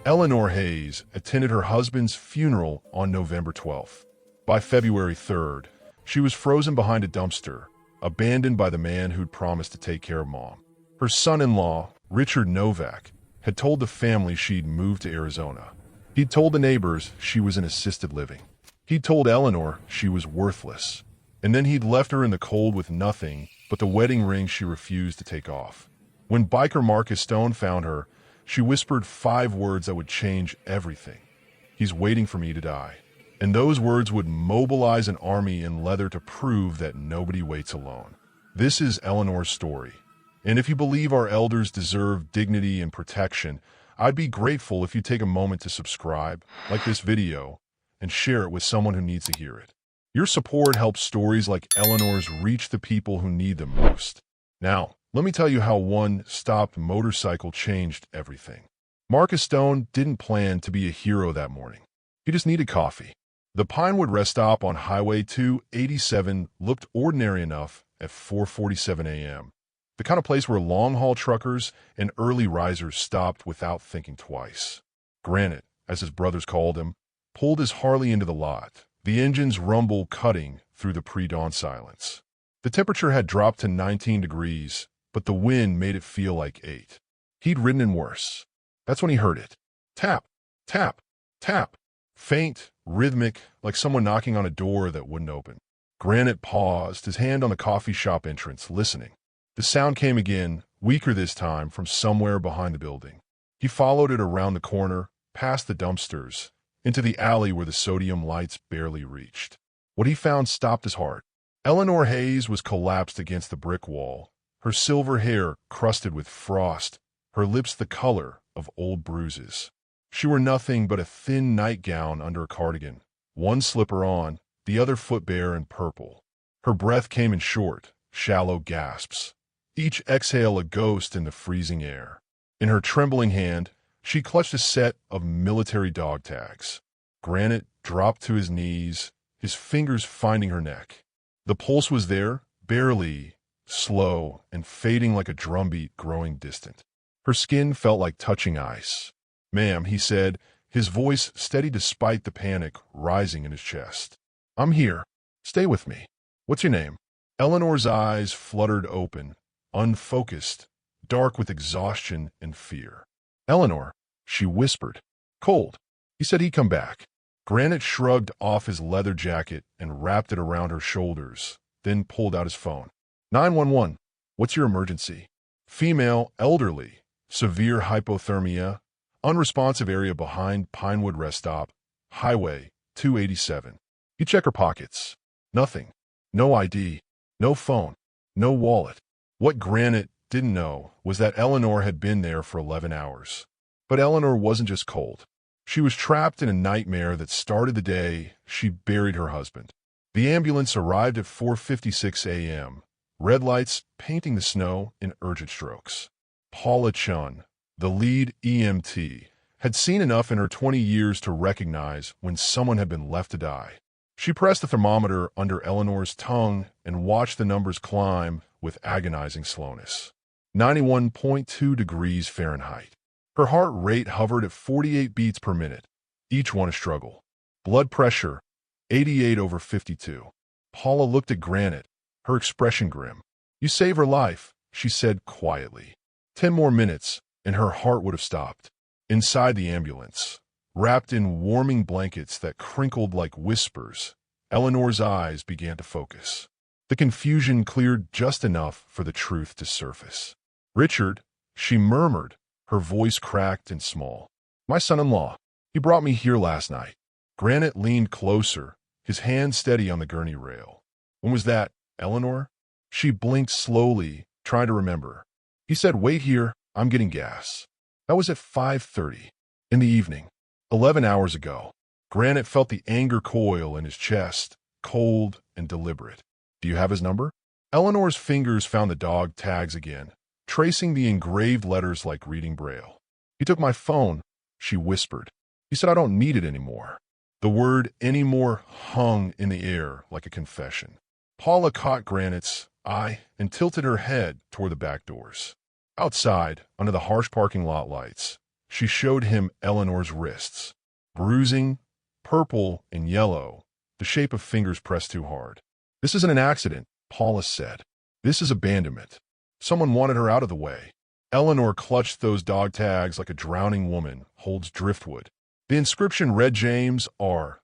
Eleanor Hayes attended her husband's funeral on November 12th. By February 3rd, she was frozen behind a dumpster, abandoned by the man who'd promised to take care of Mom. Her son-in-law, Richard Novak, had told the family she'd moved to Arizona. He'd told the neighbors she was in assisted living. He'd told Eleanor she was worthless. And then he'd left her in the cold with nothing but the wedding ring she refused to take off. When biker Marcus Stone found her, she whispered 5 words that would change everything. "He's waiting for me to die." And those words would mobilize an army in leather to prove that nobody waits alone. This is Eleanor's story. And if you believe our elders deserve dignity and protection, I'd be grateful if you take a moment to subscribe, like this video, and share it with someone who needs to hear it. Your support helps stories like Eleanor's reach the people who need them most. Now, let me tell you how one stopped motorcycle changed everything. Marcus Stone didn't plan to be a hero that morning. He just needed coffee. The Pinewood rest stop on Highway 287 looked ordinary enough at 4:47 a.m. The kind of place where long-haul truckers and early risers stopped without thinking twice. Granite, as his brothers called him, pulled his Harley into the lot, the engine's rumble cutting through the pre-dawn silence. The temperature had dropped to 19 degrees, but the wind made it feel like 8. He'd ridden in worse. That's when he heard it. Tap, tap, tap. Faint, rhythmic, like someone knocking on a door that wouldn't open. Granite paused, his hand on the coffee shop entrance, listening. The sound came again, weaker this time, from somewhere behind the building. He followed it around the corner, past the dumpsters, into the alley where the sodium lights barely reached. What he found stopped his heart. Eleanor Hayes was collapsed against the brick wall, her silver hair crusted with frost, her lips the color of old bruises. She wore nothing but a thin nightgown under a cardigan, one slipper on, the other foot bare and purple. Her breath came in short, shallow gasps, each exhale a ghost in the freezing air. In her trembling hand, she clutched a set of military dog tags. Granite dropped to his knees, his fingers finding her neck. The pulse was there, barely, slow, and fading like a drumbeat growing distant. Her skin felt like touching ice. "Ma'am," he said, his voice steady despite the panic rising in his chest. "I'm here. Stay with me. What's your name?" Eleanor's eyes fluttered open, unfocused, dark with exhaustion and fear. "Eleanor," she whispered. "Cold." He said he'd come back. Granite shrugged off his leather jacket and wrapped it around her shoulders, then pulled out his phone. 911. "What's your emergency?" "Female, elderly, severe hypothermia, unresponsive area behind Pinewood rest stop, Highway 287. You check her pockets. Nothing. No ID. No phone. No wallet." What Granite didn't know was that Eleanor had been there for 11 hours. But Eleanor wasn't just cold. She was trapped in a nightmare that started the day she buried her husband. The ambulance arrived at 4:56 a.m., red lights painting the snow in urgent strokes. Paula Chun, the lead EMT, had seen enough in her 20 years to recognize when someone had been left to die. She pressed the thermometer under Eleanor's tongue and watched the numbers climb with agonizing slowness. 91.2 degrees Fahrenheit. Her heart rate hovered at 48 beats per minute, each one a struggle. Blood pressure, 88/52. Paula looked at Granite, her expression grim. "You saved her life," she said quietly. 10 more minutes, and her heart would have stopped. Inside the ambulance, wrapped in warming blankets that crinkled like whispers, Eleanor's eyes began to focus. The confusion cleared just enough for the truth to surface. "Richard," she murmured, her voice cracked and small. "My son-in-law. He brought me here last night." Granite leaned closer, his hand steady on the gurney rail. "When was that, Eleanor?" She blinked slowly, trying to remember. "He said, 'Wait here, I'm getting gas.' That was at 5:30 in the evening, 11 hours ago." Granite felt the anger coil in his chest, cold and deliberate. "Do you have his number?" Eleanor's fingers found the dog tags again, tracing the engraved letters like reading Braille. "He took my phone," she whispered. "He said I don't need it anymore." The word "anymore" hung in the air like a confession. Paula caught Granite's eye and tilted her head toward the back doors. Outside, under the harsh parking lot lights, She showed him Eleanor's wrists. Bruising, purple and yellow, the shape of fingers pressed too hard. "This isn't an accident," Paulus said. "This is abandonment. Someone wanted her out of the way." Eleanor clutched those dog tags like a drowning woman holds driftwood. The inscription read James R.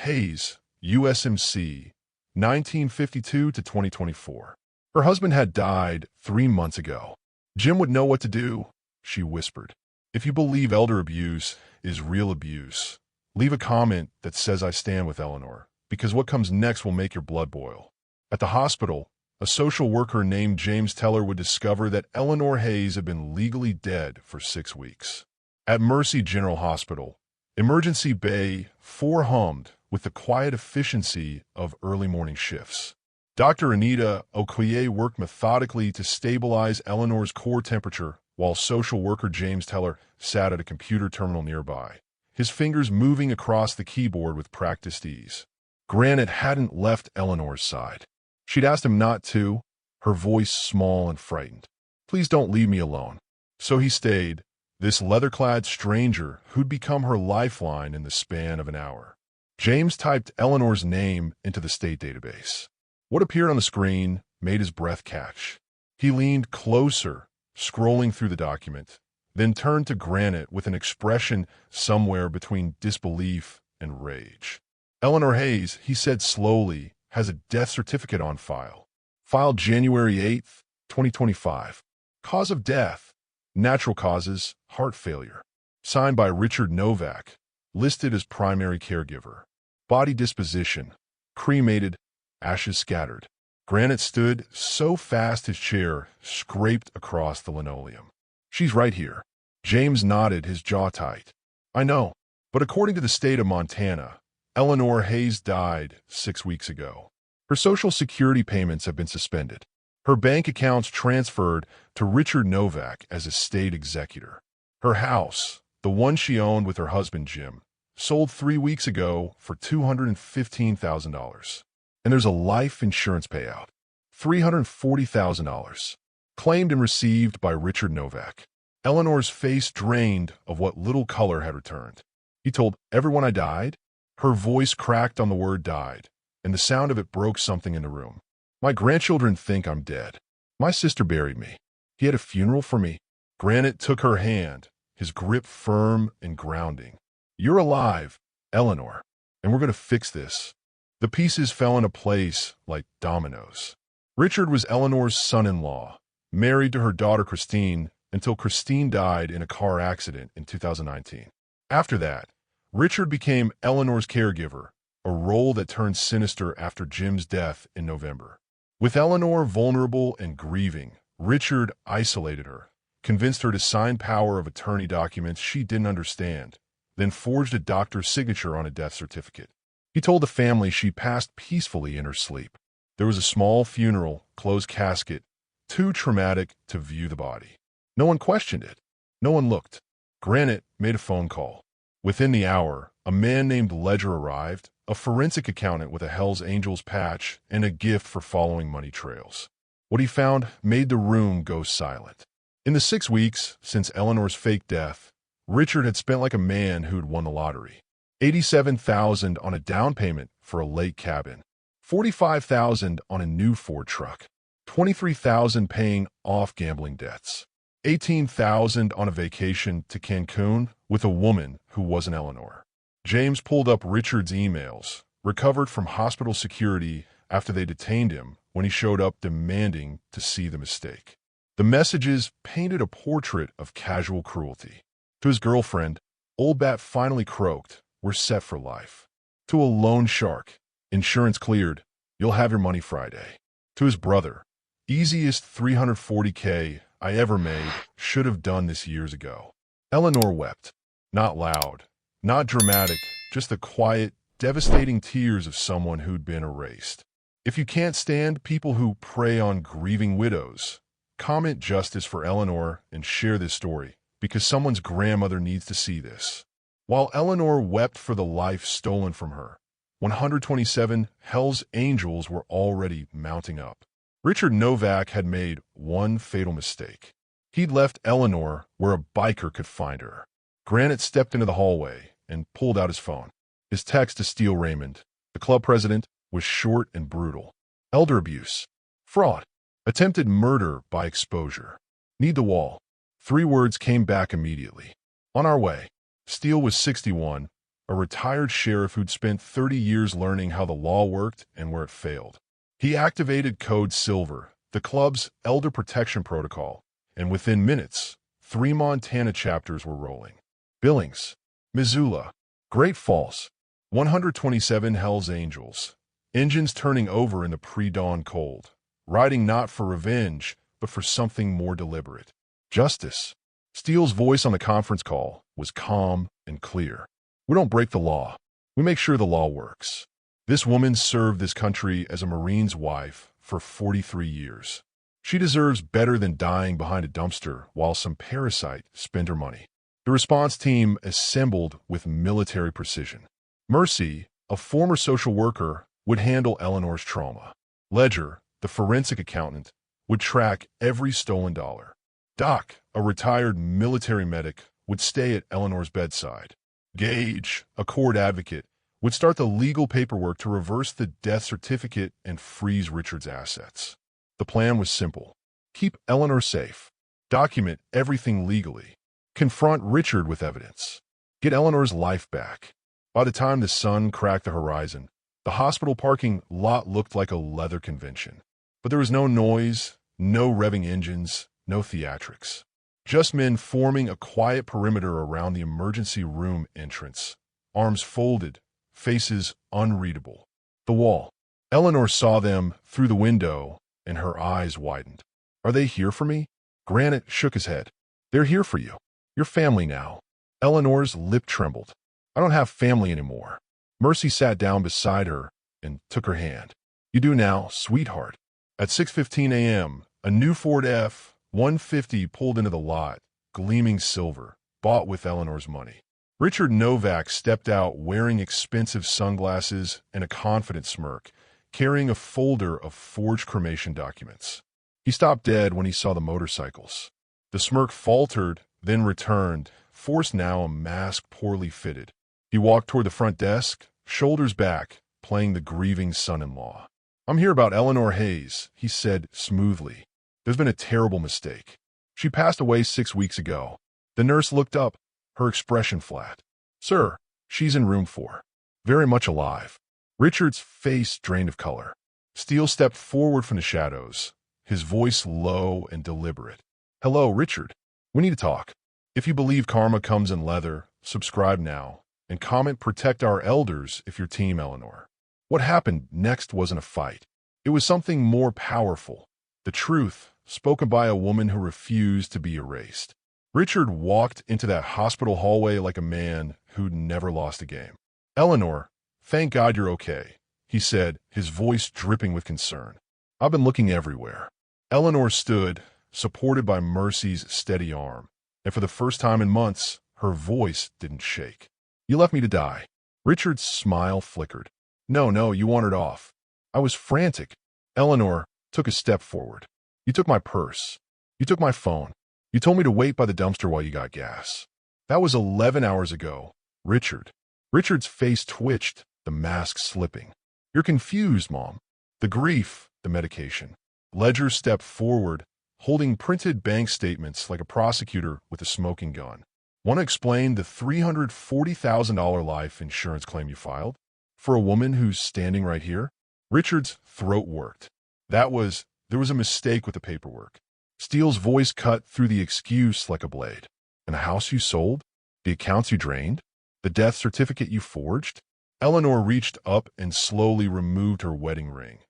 Hayes, USMC, 1952 to 2024. Her husband had died 3 months ago. "Jim would know what to do," she whispered. "If you believe elder abuse is real abuse, leave a comment that says I stand with Eleanor, because what comes next will make your blood boil." At the hospital, a social worker named James Teller would discover that Eleanor Hayes had been legally dead for 6 weeks. At Mercy General Hospital, emergency bay 4 hummed with the quiet efficiency of early morning shifts. Dr. Anita Okoye worked methodically to stabilize Eleanor's core temperature, while social worker James Teller sat at a computer terminal nearby, his fingers moving across the keyboard with practiced ease. Granite hadn't left Eleanor's side. She'd asked him not to, her voice small and frightened. "Please don't leave me alone." So he stayed, this leather-clad stranger who'd become her lifeline in the span of an hour. James typed Eleanor's name into the state database. What appeared on the screen made his breath catch. He leaned closer, scrolling through the document, then turned to Granite with an expression somewhere between disbelief and rage. "Eleanor Hayes," he said slowly, "has a death certificate on file. Filed January 8th, 2025. Cause of death, natural causes, heart failure. Signed by Richard Novak, listed as primary caregiver. Body disposition, cremated, ashes scattered." Granite stood so fast his chair scraped across the linoleum. "She's right here." James nodded, his jaw tight. "I know, but according to the state of Montana, Eleanor Hayes died 6 weeks ago. Her Social Security payments have been suspended. Her bank accounts transferred to Richard Novak as a state executor. Her house, the one she owned with her husband Jim, sold 3 weeks ago for $215,000. And there's a life insurance payout, $340,000, claimed and received by Richard Novak." Eleanor's face drained of what little color had returned. "He told everyone I died?" Her voice cracked on the word died, and the sound of it broke something in the room. "My grandchildren think I'm dead. My sister buried me. He had a funeral for me." Granite took her hand, his grip firm and grounding. "You're alive, Eleanor, and we're going to fix this." The pieces fell into place like dominoes. Richard was Eleanor's son-in-law, married to her daughter Christine until Christine died in a car accident in 2019. After that, Richard became Eleanor's caregiver, a role that turned sinister after Jim's death in November. With Eleanor vulnerable and grieving, Richard isolated her, convinced her to sign power of attorney documents she didn't understand, then forged a doctor's signature on a death certificate. He told the family she passed peacefully in her sleep. There was a small funeral, closed casket, too traumatic to view the body. No one questioned it. No one looked. Granite made a phone call. Within the hour, a man named Ledger arrived, a forensic accountant with a Hells Angels patch and a gift for following money trails. What he found made the room go silent. In the 6 weeks since Eleanor's fake death, Richard had spent like a man who'd won the lottery. $87,000 on a down payment for a lake cabin, $45,000 on a new Ford truck, $23,000 paying off gambling debts, $18,000 on a vacation to Cancun with a woman who wasn't Eleanor. James pulled up Richard's emails, recovered from hospital security after they detained him when he showed up demanding to see the mistake. The messages painted a portrait of casual cruelty. To his girlfriend, Old Bat finally croaked, "We're set for life." To a loan shark, "Insurance cleared, you'll have your money Friday." To his brother, "Easiest $340K I ever made, should have done this years ago." Eleanor wept. Not loud, not dramatic, just the quiet, devastating tears of someone who'd been erased. If you can't stand people who prey on grieving widows, comment justice for Eleanor and share this story, because someone's grandmother needs to see this. While Eleanor wept for the life stolen from her, 127 Hells Angels were already mounting up. Richard Novak had made one fatal mistake. He'd left Eleanor where a biker could find her. Granite stepped into the hallway and pulled out his phone. His text to Steele Raymond, the club president, was short and brutal. Elder abuse. Fraud. Attempted murder by exposure. Need the wall. 3 words came back immediately. On our way. Steele was 61, a retired sheriff who'd spent 30 years learning how the law worked and where it failed. He activated Code Silver, the club's elder protection protocol, and within minutes, 3 Montana chapters were rolling. Billings, Missoula, Great Falls, 127 Hells Angels, engines turning over in the pre-dawn cold, riding not for revenge, but for something more deliberate. Justice. Steele's voice on the conference call was calm and clear. We don't break the law. We make sure the law works. This woman served this country as a Marine's wife for 43 years. She deserves better than dying behind a dumpster while some parasite spent her money. The response team assembled with military precision. Mercy, a former social worker, would handle Eleanor's trauma. Ledger, the forensic accountant, would track every stolen dollar. Doc, a retired military medic, would stay at Eleanor's bedside. Gage, a court advocate, would start the legal paperwork to reverse the death certificate and freeze Richard's assets. The plan was simple. Keep Eleanor safe. Document everything legally. Confront Richard with evidence. Get Eleanor's life back. By the time the sun cracked the horizon, the hospital parking lot looked like a leather convention. But there was no noise, no revving engines, no theatrics. Just men forming a quiet perimeter around the emergency room entrance. Arms folded, faces unreadable. The wall. Eleanor saw them through the window, and her eyes widened. Are they here for me? Granite shook his head. They're here for you. You're family now. Eleanor's lip trembled. I don't have family anymore. Mercy sat down beside her and took her hand. You do now, sweetheart. At 6:15 a.m., a new Ford F-150 pulled into the lot, gleaming silver, bought with Eleanor's money. Richard Novak stepped out wearing expensive sunglasses and a confident smirk, carrying a folder of forged cremation documents. He stopped dead when he saw the motorcycles. The smirk faltered, then returned, forced now a mask poorly fitted. He walked toward the front desk, shoulders back, playing the grieving son-in-law. I'm here about Eleanor Hayes, he said smoothly. There's been a terrible mistake. She passed away 6 weeks ago. The nurse looked up, her expression flat. Sir, she's in room 4. Very much alive. Richard's face drained of color. Steele stepped forward from the shadows, his voice low and deliberate. Hello, Richard. We need to talk. If you believe karma comes in leather, subscribe now, and comment protect our elders if you're Team Eleanor. What happened next wasn't a fight. It was something more powerful. The truth, spoken by a woman who refused to be erased. Richard walked into that hospital hallway like a man who'd never lost a game. Eleanor, thank God you're okay, he said, his voice dripping with concern. I've been looking everywhere. Eleanor stood, supported by Mercy's steady arm, and for the first time in months, her voice didn't shake. You left me to die. Richard's smile flickered. No, you wandered off. I was frantic. Eleanor took a step forward. You took my purse. You took my phone. You told me to wait by the dumpster while you got gas. That was 11 hours ago. Richard. Richard's face twitched, the mask slipping. You're confused, Mom. The grief, the medication. Ledger stepped forward, holding printed bank statements like a prosecutor with a smoking gun. Want to explain the $340,000 life insurance claim you filed? For a woman who's standing right here? Richard's throat worked. There was a mistake with the paperwork. Steele's voice cut through the excuse like a blade. And the house you sold? The accounts you drained? The death certificate you forged? Eleanor reached up and slowly removed her wedding ring,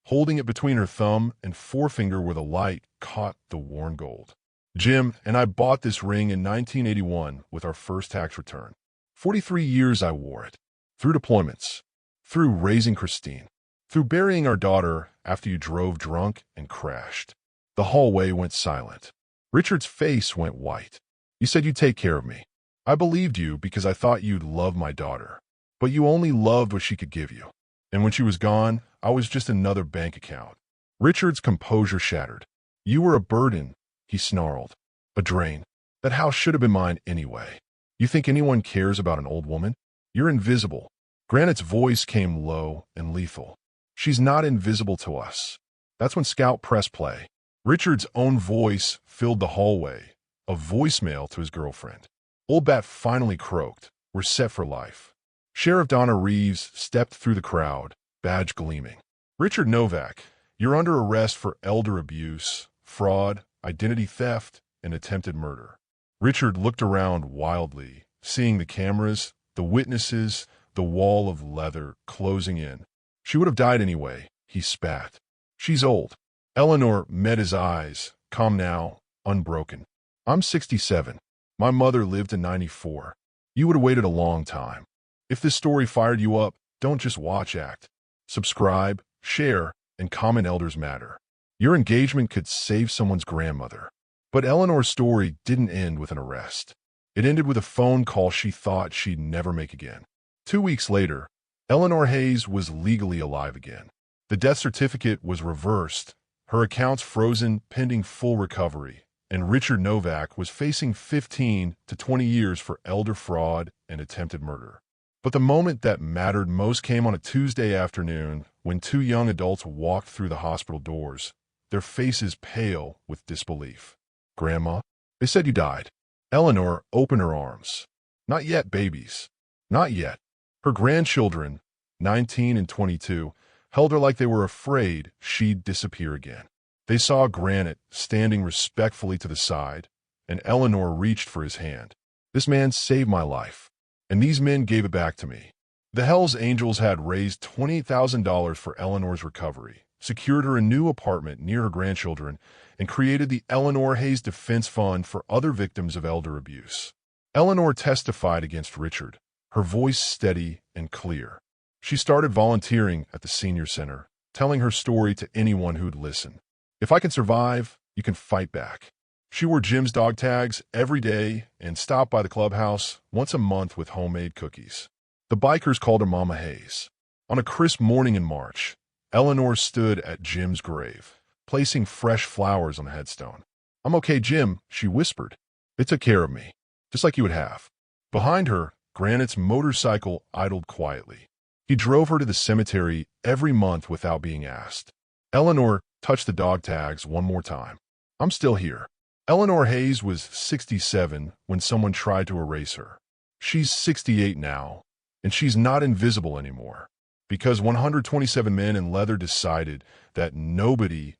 holding it between her thumb and forefinger where the light caught the worn gold. Jim and I bought this ring in 1981 with our first tax return. 43 years I wore it. Through deployments. Through raising Christine. Through burying our daughter after you drove drunk and crashed. The hallway went silent. Richard's face went white. You said you'd take care of me. I believed you because I thought you'd love my daughter. But you only loved what she could give you. And when she was gone, I was just another bank account. Richard's composure shattered. You were a burden, he snarled. A drain. That house should have been mine anyway. You think anyone cares about an old woman? You're invisible. Granite's voice came low and lethal. She's not invisible to us. That's when Scout pressed play. Richard's own voice filled the hallway, a voicemail to his girlfriend. Old Bat finally croaked. We're set for life. Sheriff Donna Reeves stepped through the crowd, badge gleaming. Richard Novak, you're under arrest for elder abuse, fraud, identity theft, and attempted murder. Richard looked around wildly, seeing the cameras, the witnesses, the wall of leather closing in. She would have died anyway, he spat. She's old. Eleanor met his eyes, calm now, unbroken. I'm 67. My mother lived to 94. You would have waited a long time. If this story fired you up, don't just watch, act. Subscribe, share, and comment. Elders matter. Your engagement could save someone's grandmother. But Eleanor's story didn't end with an arrest. It ended with a phone call she thought she'd never make again. 2 weeks later, Eleanor Hayes was legally alive again. The death certificate was reversed, her accounts frozen pending full recovery, and Richard Novak was facing 15 to 20 years for elder fraud and attempted murder. But the moment that mattered most came on a Tuesday afternoon when 2 young adults walked through the hospital doors, their faces pale with disbelief. Grandma, they said you died. Eleanor opened her arms. Not yet, babies. Not yet. Her grandchildren, 19 and 22, held her like they were afraid she'd disappear again. They saw Granite standing respectfully to the side, and Eleanor reached for his hand. This man saved my life, and these men gave it back to me. The Hells Angels had raised $28,000 for Eleanor's recovery, secured her a new apartment near her grandchildren, and created the Eleanor Hayes Defense Fund for other victims of elder abuse. Eleanor testified against Richard, her voice steady and clear. She started volunteering at the senior center, telling her story to anyone who'd listen. If I can survive, you can fight back. She wore Jim's dog tags every day and stopped by the clubhouse once a month with homemade cookies. The bikers called her Mama Hayes. On a crisp morning in March, Eleanor stood at Jim's grave, placing fresh flowers on the headstone. I'm okay, Jim, she whispered. They took care of me, just like you would have. Behind her, Granite's motorcycle idled quietly. He drove her to the cemetery every month without being asked. Eleanor touched the dog tags one more time. I'm still here. Eleanor Hayes was 67 when someone tried to erase her. She's 68 now, and she's not invisible anymore. Because 127 men in leather decided that nobody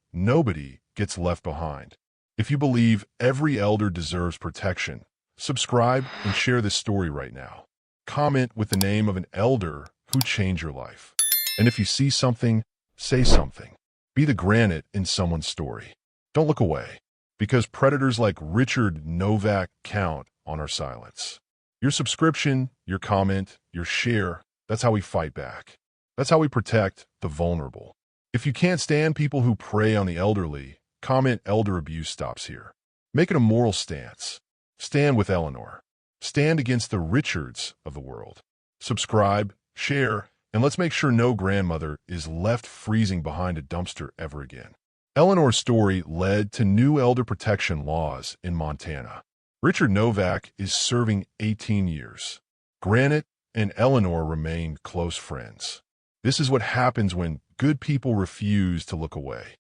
gets left behind. If you believe every elder deserves protection, subscribe and share this story right now. Comment with the name of an elder who changed your life. And if you see something, say something. Be the Granite in someone's story. Don't look away, because predators like Richard Novak count on our silence. Your subscription, your comment, your share, that's how we fight back. That's how we protect the vulnerable. If you can't stand people who prey on the elderly, comment elder abuse stops here. Make it a moral stance. Stand with Eleanor. Stand against the Richards of the world. Subscribe, share, and let's make sure no grandmother is left freezing behind a dumpster ever again. Eleanor's story led to new elder protection laws in Montana. Richard Novak is serving 18 years. Granite and Eleanor remain close friends. This is what happens when good people refuse to look away.